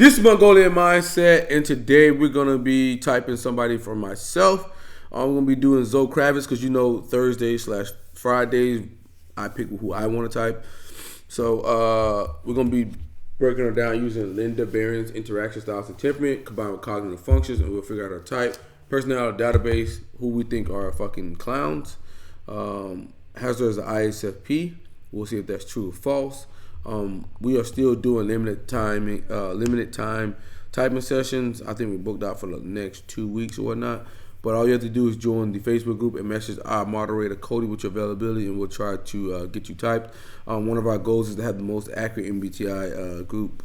This is Mongolian Mindset, and today we're gonna be typing somebody for myself. I'm gonna be doing Zoe Kravitz because Thursdays/Fridays I pick who I want to type. So we're gonna be breaking her down using Linda Barrens Interaction, styles, and temperament combined with cognitive functions, and we'll figure out her type. Personality database, who we think are fucking clowns. Has her as an ISFP. We'll see if that's true or false. We are still doing limited time typing sessions. I think we booked out for the next 2 weeks or whatnot. But all you have to do is join the Facebook group and message our moderator Cody with your availability, and we'll try to get you typed. One of our goals is to have the most accurate MBTI group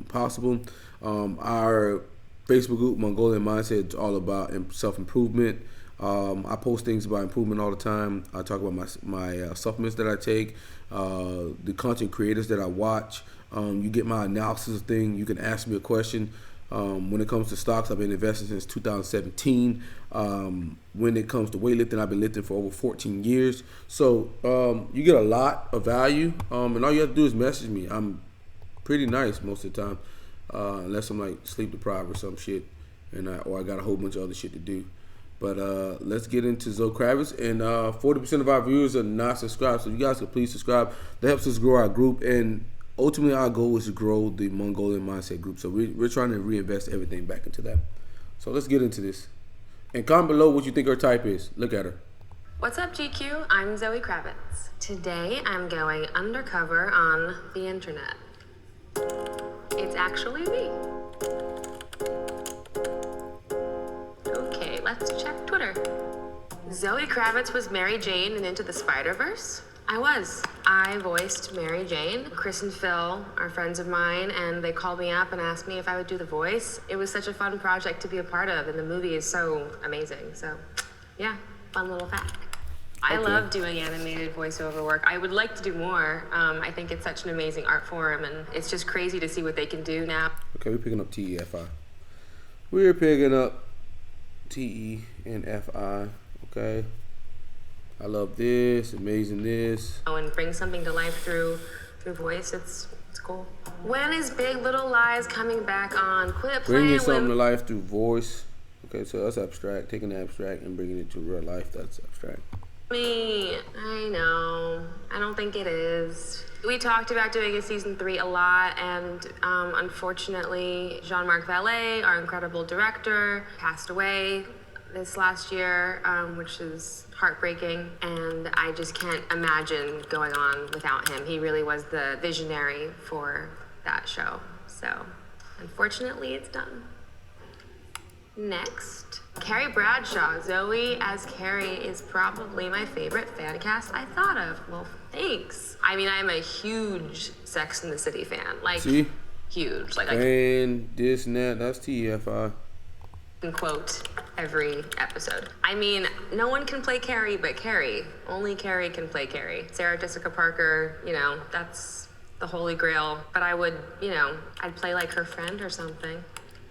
possible. Our Facebook group, Mongolian Mindset, is all about self-improvement. I post things about improvement all the time. I talk about my supplements that I take, the content creators that I watch. You get my analysis of things. You can ask me a question. When it comes to stocks, I've been investing since 2017. When it comes to weightlifting, I've been lifting for over 14 years. So you get a lot of value, and all you have to do is message me. I'm pretty nice most of the time, unless I'm like sleep deprived or some shit, or I got a whole bunch of other shit to do. But let's get into Zoe Kravitz. And 40% of our viewers are not subscribed, so you guys can please subscribe. That helps us grow our group, and ultimately our goal is to grow the Mongolian Mindset group. So we're trying to reinvest everything back into that. So let's get into this. And comment below what you think her type is. Look at her. What's up, GQ? I'm Zoe Kravitz. Today I'm going undercover on the internet. It's actually me. Let's check Twitter. Zoe Kravitz was Mary Jane in Into the Spider-Verse. I voiced Mary Jane. Chris and Phil are friends of mine, and they called me up and asked me if I would do the voice. It was such a fun project to be a part of, and the movie is so amazing. So, yeah, fun little fact. I love doing animated voiceover work. I would like to do more. I think it's such an amazing art form, and it's just crazy to see what they can do now. Okay, we're picking up TEFI. We're picking up TENFI. Okay, I love this, amazing this. And bring something to life through voice. It's cool. When is Big Little Lies coming back on? Quit playing Bringing something to life through voice. Okay, so that's abstract. Taking the abstract and bringing it to real life, that's abstract. I know. I don't think it is. We talked about doing a season 3 a lot, and unfortunately, Jean-Marc Vallée, our incredible director, passed away this last year, which is heartbreaking, and I just can't imagine going on without him. He really was the visionary for that show. So, unfortunately, it's done. Next, Carrie Bradshaw. Zoe as Carrie is probably my favorite fan cast I thought of. Well, thanks. I mean, I'm a huge Sex and the City fan. See? Huge. And this and that, that's TEFI. Can quote every episode. I mean, no one can play Carrie but Carrie. Only Carrie can play Carrie. Sarah Jessica Parker, that's the holy grail. But I would, I'd play like her friend or something.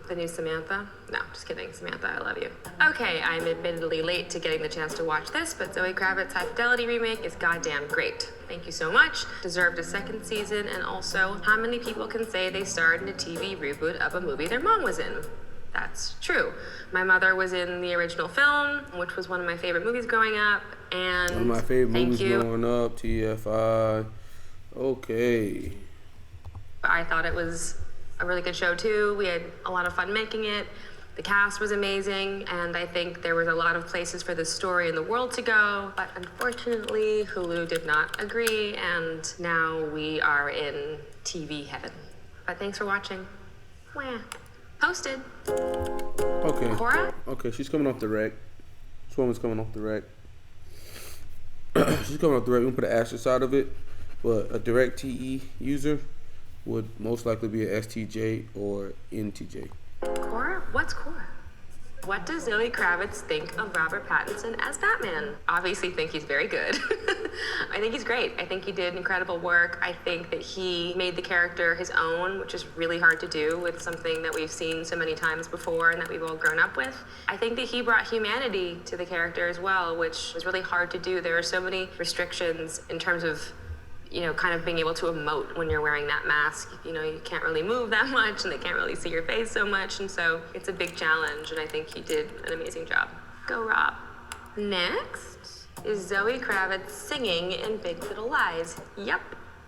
The new Samantha? No, just kidding. Samantha, I love you. Okay, I'm admittedly late to getting the chance to watch this, but Zoe Kravitz's High Fidelity remake is goddamn great. Thank you so much. Deserved a second season, and also, how many people can say they starred in a TV reboot of a movie their mom was in? That's true. My mother was in the original film, which was one of my favorite movies growing up, and one of my favorite movies growing up, TFI. Okay. I thought it was a really good show too. We had a lot of fun making it. The cast was amazing, and I think there was a lot of places for the story in the world to go, but unfortunately Hulu did not agree, and now we are in TV heaven. But thanks for watching. Wah. Posted. Okay. Cora? Okay, she's coming off the wreck. This woman's coming off the wreck. She's coming off the wreck. We're gonna put an asterisk side of it, but a direct TE user would most likely be an STJ or NTJ. Cora? What's Cora? What does Zoe Kravitz think of Robert Pattinson as Batman? Obviously think he's very good. I think he's great. I think he did incredible work. I think that he made the character his own, which is really hard to do with something that we've seen so many times before and that we've all grown up with. I think that he brought humanity to the character as well, which was really hard to do. There are so many restrictions in terms of kind of being able to emote when you're wearing that mask. You can't really move that much and they can't really see your face so much. And so it's a big challenge. And I think you did an amazing job. Go, Rob. Next is Zoe Kravitz singing in Big Little Lies. Yep.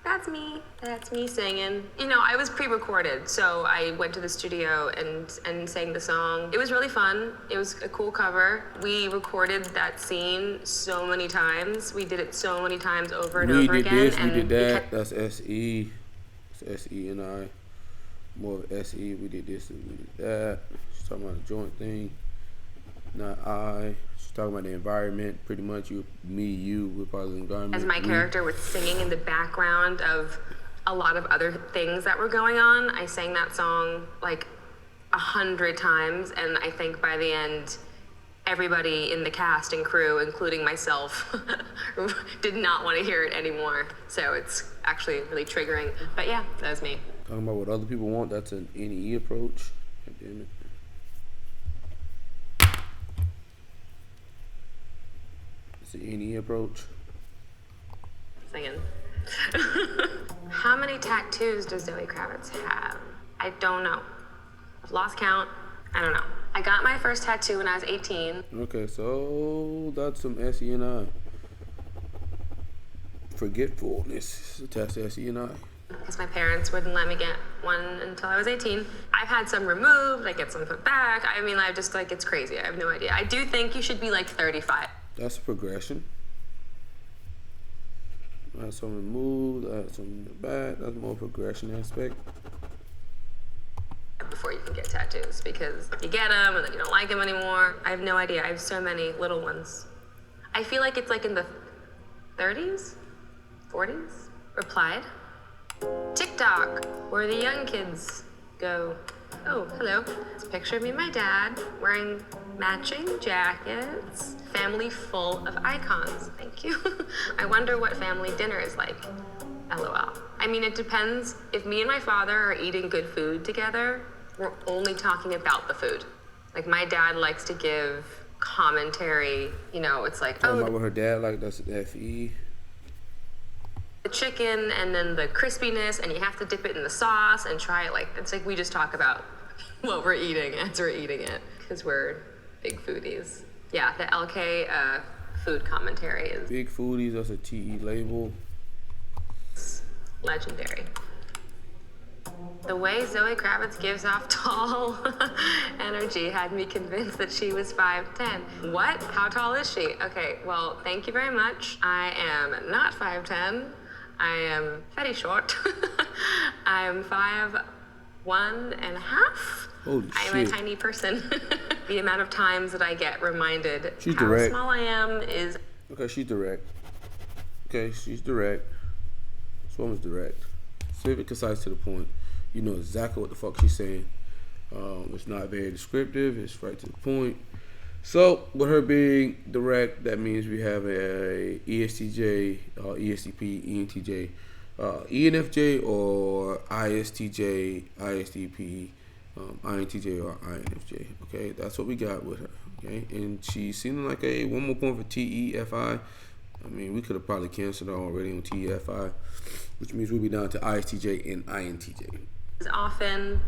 That's me. That's me singing. I was pre-recorded, so I went to the studio and sang the song. It was really fun. It was a cool cover. We recorded that scene so many times. We did it so many times over and over again. We did this, we did that. That's SE. It's SE and I. More of SE. We did this and we did that. She's talking about a joint thing. Not I. She's talking about the environment. Pretty much you, we're part of the environment. As my character was singing in the background of a lot of other things that were going on, I sang that song like 100 times, and I think by the end, everybody in the cast and crew, including myself, did not want to hear it anymore. So it's actually really triggering. But yeah, that was me. Talking about what other people want, that's an NE approach. God damn it. The NE approach. Singing. How many tattoos does Zoe Kravitz have? I don't know. I've lost count. I don't know. I got my first tattoo when I was 18. Okay, so that's some SE and I. Forgetfulness attached to SE and I. Because my parents wouldn't let me get one until I was 18. I've had some removed. I get some put back. I just it's crazy. I have no idea. I do think you should be like 35. That's a progression. I had some removed, I had some in the back. That's more progression aspect. Before you can get tattoos, because you get them and then you don't like them anymore. I have no idea. I have so many little ones. I feel like it's like in the 30s, 40s. Replied. TikTok, where the young kids go. Oh, hello. It's a picture of me and my dad wearing matching jackets. Family full of icons. Thank you. I wonder what family dinner is like. LOL. I mean, it depends. If me and my father are eating good food together, we're only talking about the food. Like, my dad likes to give commentary. It's like, talking about what her dad like, that's FE. The chicken and then the crispiness, and you have to dip it in the sauce and try it. It's like we just talk about what we're eating as we're eating it, because we're big foodies. Yeah, the LK food commentary is big foodies. That's a TE label. Legendary. The way Zoe Kravitz gives off tall energy had me convinced that she was 5'10". What? How tall is she? Okay, well, thank you very much. I am not 5'10". I am very short. I am 5'1.5". Holy I am shit. a tiny person. The amount of times that I get reminded she's how direct. Small I am is... Okay, she's direct. Okay, she's direct. This woman's direct. Specific, concise, to the point. You know exactly what the fuck she's saying. It's not very descriptive. It's right to the point. So, with her being direct, that means we have a ESTJ, ESTP, ENTJ, ENFJ, or ISTJ, ISTP, INTJ, or INFJ. Okay, that's what we got with her. Okay, and she's seeming like a one more point for TEFI. I mean, we could have probably canceled her already on TEFI, which means we'll be down to ISTJ and INTJ. Often,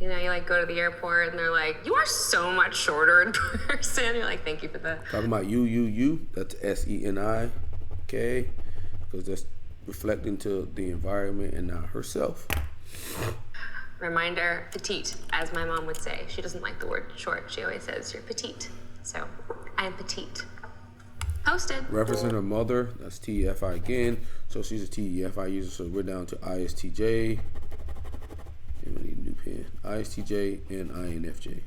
you go to the airport and they're like, you are so much shorter in person. You're like, thank you for that. Talking about you, that's SENI, okay? Because that's reflecting to the environment and not herself. Reminder, petite, as my mom would say. She doesn't like the word short. She always says, you're petite. So, I am petite. Posted. Referencing her mother, that's TEFI again. So she's a TEFI user, so we're down to ISTJ. And we need a new pen. ISTJ and INFJ.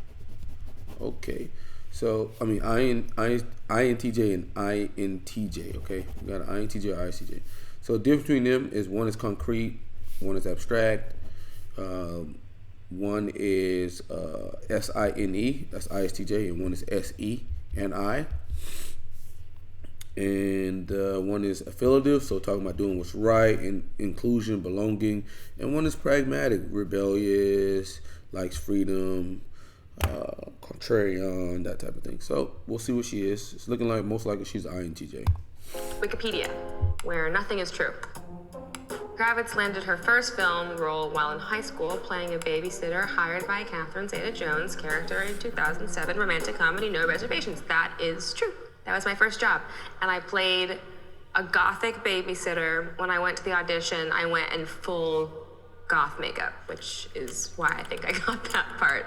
Okay. So, I mean, INTJ and INTJ, okay? We got an INTJ or ISTJ. So the difference between them is one is concrete, one is abstract. One is SINE, that's ISTJ, and one is SENI. And one is affiliative, so talking about doing what's right, and inclusion, belonging. And one is pragmatic, rebellious, likes freedom, contrarian, that type of thing. So we'll see what she is. It's looking like most likely she's INTJ. Wikipedia, where nothing is true. Kravitz landed her first film role while in high school, playing a babysitter hired by Catherine Zeta-Jones' character in 2007 romantic comedy No Reservations. That is true. That was my first job. And I played a gothic babysitter. When I went to the audition, I went in full goth makeup, which is why I think I got that part.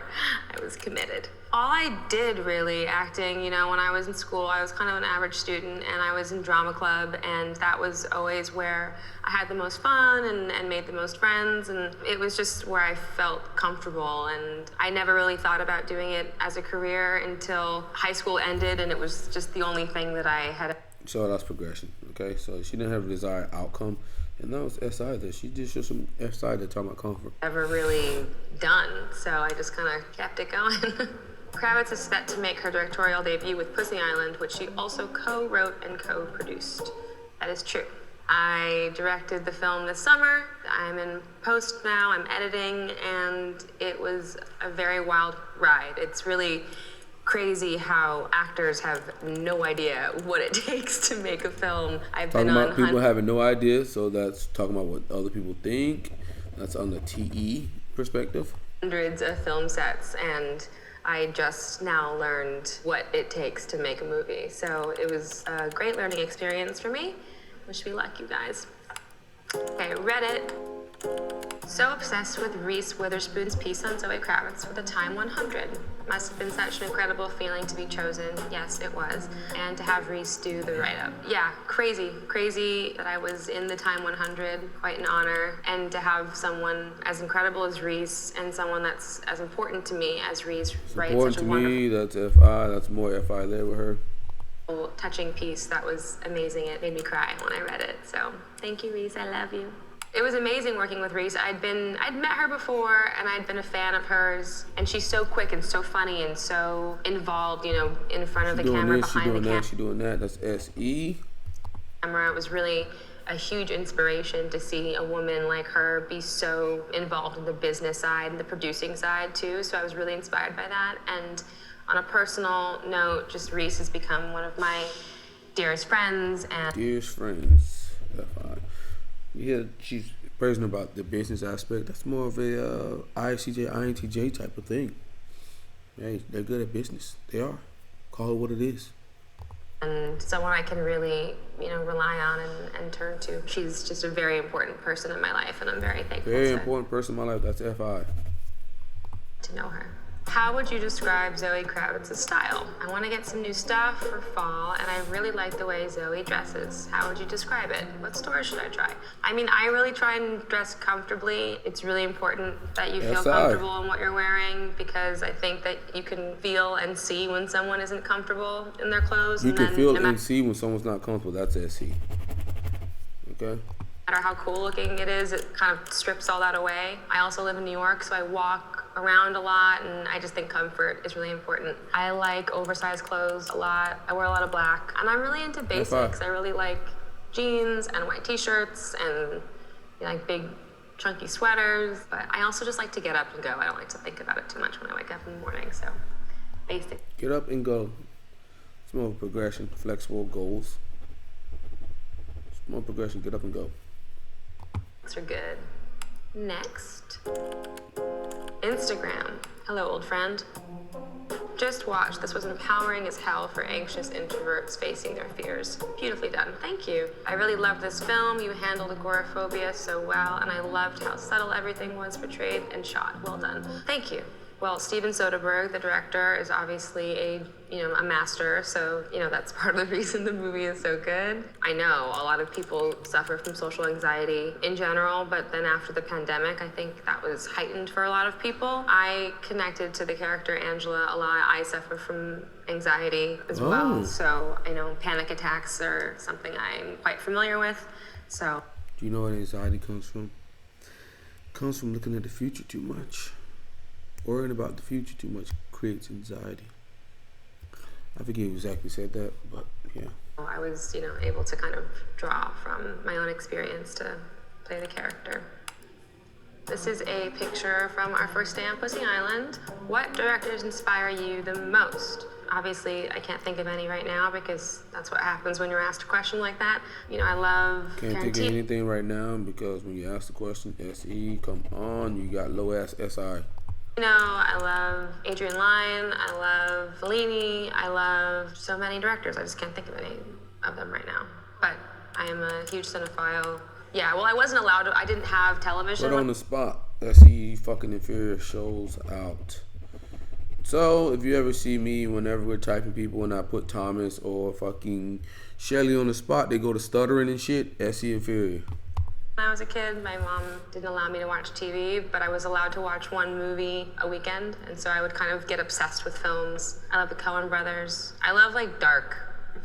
I was committed. All I did really acting, when I was in school, I was kind of an average student, and I was in drama club, and that was always where I had the most fun and made the most friends, and it was just where I felt comfortable, and I never really thought about doing it as a career until high school ended, and it was just the only thing that I had. So that's progression, okay? So she didn't have a desired outcome, and that was SI there. She just showed some SI that talking about comfort. Ever really done, so I just kind of kept it going. Kravitz is set to make her directorial debut with Pussy Island, which she also co-wrote and co-produced. That is true. I directed the film this summer. I'm in post now, I'm editing, and it was a very wild ride. It's really crazy how actors have no idea what it takes to make a film. I've talking been about on people having no idea, so that's talking about what other people think. That's on the TE perspective. Hundreds of film sets, and I just now learned what it takes to make a movie. So it was a great learning experience for me. Wish me luck, you guys. Okay, Reddit. So obsessed with Reese Witherspoon's piece on Zoe Kravitz for the Time 100. Must have been such an incredible feeling to be chosen. Yes, it was. And to have Reese do the write-up. Yeah, crazy that I was in the Time 100. Quite an honor. And to have someone as incredible as Reese and someone that's as important to me as Reese write Important such a to wonderful... me, that's FI. That's more FI there with her. Touching piece that was amazing. It made me cry when I read it. So thank you, Reese. I love you. It was amazing working with Reese. I'd met her before, and I'd been a fan of hers. And she's so quick and so funny and so involved, in front of the camera, behind the camera. She's doing that. That's SE. It was really a huge inspiration to see a woman like her be so involved in the business side and the producing side too. So I was really inspired by that. And on a personal note, just Reese has become one of my dearest friends. Dearest friends. FI. Yeah, she's praising about the business aspect. That's more of a ISTJ, INTJ type of thing. Hey, they're good at business. They are. Call it what it is. And someone I can really, rely on and turn to. She's just a very important person in my life, and I'm very thankful. Very important person in my life. That's FI. To know her. How would you describe Zoe Kravitz's style? I want to get some new stuff for fall, and I really like the way Zoe dresses. How would you describe it? What store should I try? I really try and dress comfortably. It's really important that you feel comfortable in what you're wearing, because I think that you can feel and see when someone isn't comfortable in their clothes. You can feel and see when someone's not comfortable. That's SE. Okay? No matter how cool looking it is, it kind of strips all that away. I also live in New York, so I walk around a lot, and I just think comfort is really important. I like oversized clothes a lot. I wear a lot of black, and I'm really into basics. I really like jeans and white t-shirts and like big chunky sweaters, but I also just like to get up and go. I don't like to think about it too much when I wake up in the morning, so basic. Get up and go. It's more of a progression, flexible goals. It's more progression, get up and go. Those are good. Next. Instagram. Hello, old friend. Just watched. This was empowering as hell for anxious introverts facing their fears. Beautifully done. Thank you. I really loved this film. You handled agoraphobia so well, and I loved how subtle everything was portrayed and shot. Well done. Thank you. Well, Steven Soderbergh, the director, is obviously a master, so, that's part of the reason the movie is so good. I know a lot of people suffer from social anxiety in general, but then after the pandemic, I think that was heightened for a lot of people. I connected to the character Angela a lot. I suffer from anxiety as well, so I know panic attacks are something I'm quite familiar with, so. Do you know what anxiety comes from? It comes from looking at the future too much. Worrying about the future too much creates anxiety. I forget who exactly said that, but yeah. I was, able to kind of draw from my own experience to play the character. This is a picture from our first day on Pussy Island. What directors inspire you the most? Obviously, I can't think of any right now because that's what happens when you're asked a question like that. I love Can't think of anything right now because when you ask the question, SE, come on, you got low ass SI. I love Adrian Lyne, I love Fellini, I love so many directors. I just can't think of any of them right now. But I am a huge cinephile. Yeah, well, I wasn't allowed to, I didn't have television. But on the spot, SE fucking inferior shows out. So, if you ever see me whenever we're typing people and I put Thomas or fucking Shelly on the spot, they go to stuttering and shit, SE inferior. When I was a kid, my mom didn't allow me to watch TV, but I was allowed to watch one movie a weekend, and so I would kind of get obsessed with films. I love the Coen brothers. I love dark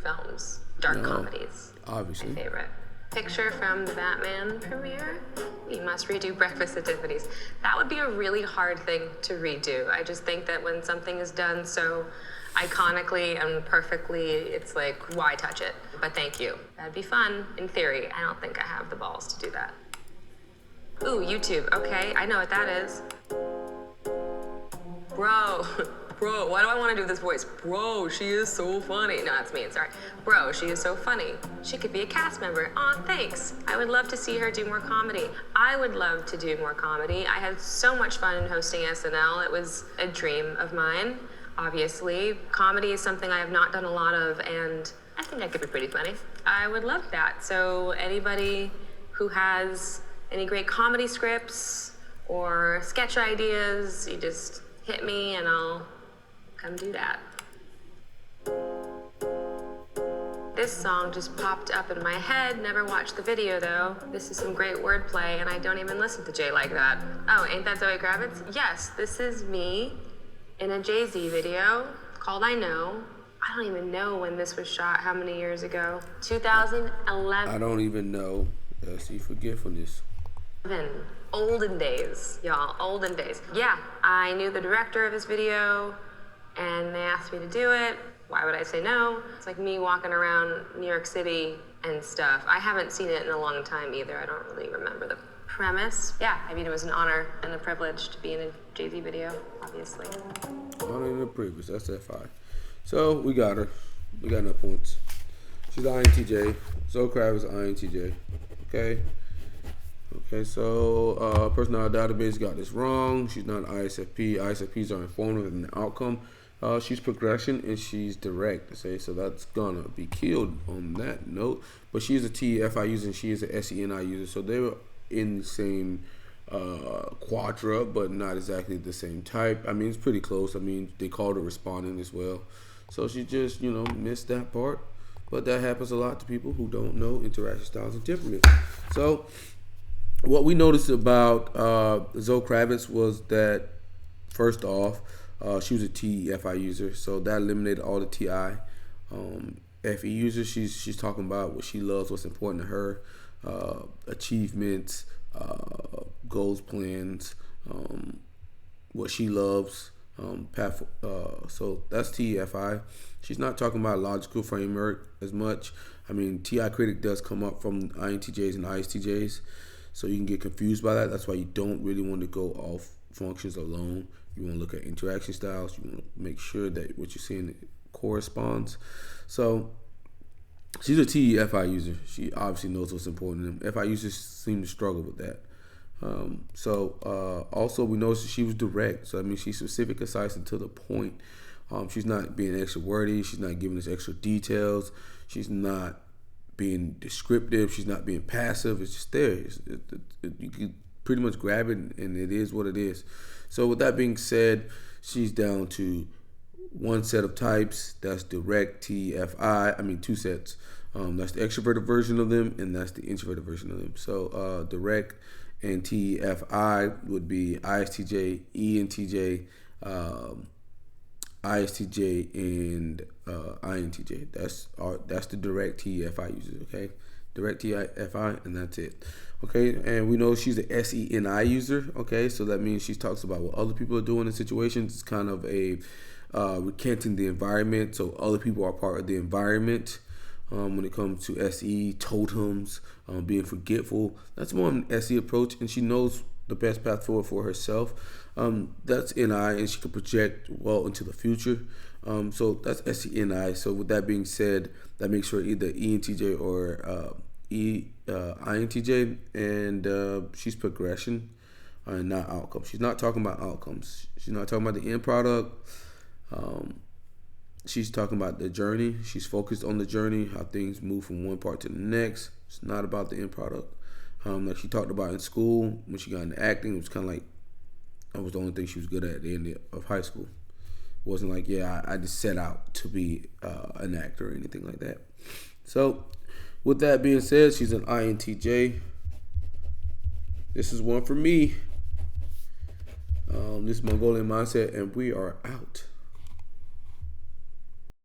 films, dark comedies. Obviously. My favorite. Picture from the Batman premiere. We must redo Breakfast at Tiffany's. That would be a really hard thing to redo. I just think that when something is done so iconically and perfectly, it's like, why touch it? But thank you. That'd be fun, in theory. I don't think I have the balls to do that. Ooh, YouTube. Okay, I know what that is. Bro, why do I want to do this voice? Bro, she is so funny. No, that's me, sorry. Bro, she is so funny. She could be a cast member. Aw, thanks. I would love to see her do more comedy. I would love to do more comedy. I had so much fun hosting SNL. It was a dream of mine. Obviously, comedy is something I have not done a lot of, and I think I could be pretty funny. I would love that. So anybody who has any great comedy scripts or sketch ideas, you just hit me and I'll come do that. This song just popped up in my head. Never watched the video though. This is some great wordplay, and I don't even listen to Jay like that. Oh, ain't that Zoe Kravitz? Yes, this is me in a Jay-Z video called I Know. I don't even know when this was shot, how many years ago? 2011. I don't even know. See forgetfulness. Olden days, y'all, olden days. Yeah, I knew the director of this video and they asked me to do it. Why would I say no? It's like me walking around New York City and stuff. I haven't seen it in a long time either. I don't really remember the premise. Yeah, I mean, it was an honor and a privilege to be in a Jay-Z video, obviously. Honor and a privilege, that's that fine. So, we got her. We got enough points. She's INTJ. Zoe Kravitz, INTJ. Okay, so personality database got this wrong. She's not ISFP. ISFPs are informative in the outcome. She's progression and she's direct. So that's gonna be killed on that note. But she's a TFI user and she is a SENI user. So they were in the same quadra, but not exactly the same type. I mean, it's pretty close. I mean, they called her responding as well. So she just, missed that part. But that happens a lot to people who don't know interaction styles and temperament. So what we noticed about Zoe Kravitz was that, first off, she was a TFI user, so that eliminated all the TI. FE users, she's talking about what she loves, what's important to her, achievements, goals, plans, what she loves. So that's TFI. She's not talking about a logical framework as much. I mean, TI critic does come up from INTJs and ISTJs, so you can get confused by that. That's why you don't really want to go off functions alone. You want to look at interaction styles. You want to make sure that what you're seeing corresponds. So she's a TFI user. She obviously knows what's important to them. FI users seem to struggle with that. Also, we noticed that she was direct. So, I mean, she's specific, concise, and to the point. She's not being extra wordy. She's not giving us extra details. She's not being descriptive. She's not being passive. It's just there. You can pretty much grab it, and it is what it is. So, with that being said, she's down to one set of types. That's direct, TFI. I mean, two sets. That's the extroverted version of them, and that's the introverted version of them. So, direct and TFI would be ISTJ, ENTJ, ISTJ, and INTJ. That's the direct TFI users. Okay, direct TFI, and that's it. Okay, and we know she's a SENI user. Okay, so that means she talks about what other people are doing in situations. It's kind of a recanting the environment, so other people are part of the environment. When it comes to SE, totems, being forgetful, that's more an SE approach, and she knows the best path forward for herself. That's NI, and she can project well into the future. So that's SENI. So with that being said, that makes her either ENTJ or INTJ, and she's progression and not outcome. She's not talking about outcomes. She's not talking about the end product. She's talking about the journey. She's focused on the journey, how things move from one part to the next. It's not about the end product. Like she talked about in school, when she got into acting, it was kind of like that was the only thing she was good at the end of high school. It wasn't like, I just set out to be an actor or anything like that. So, with that being said, she's an INTJ. This is one for me. This is Mongolian Mindset, and we are out.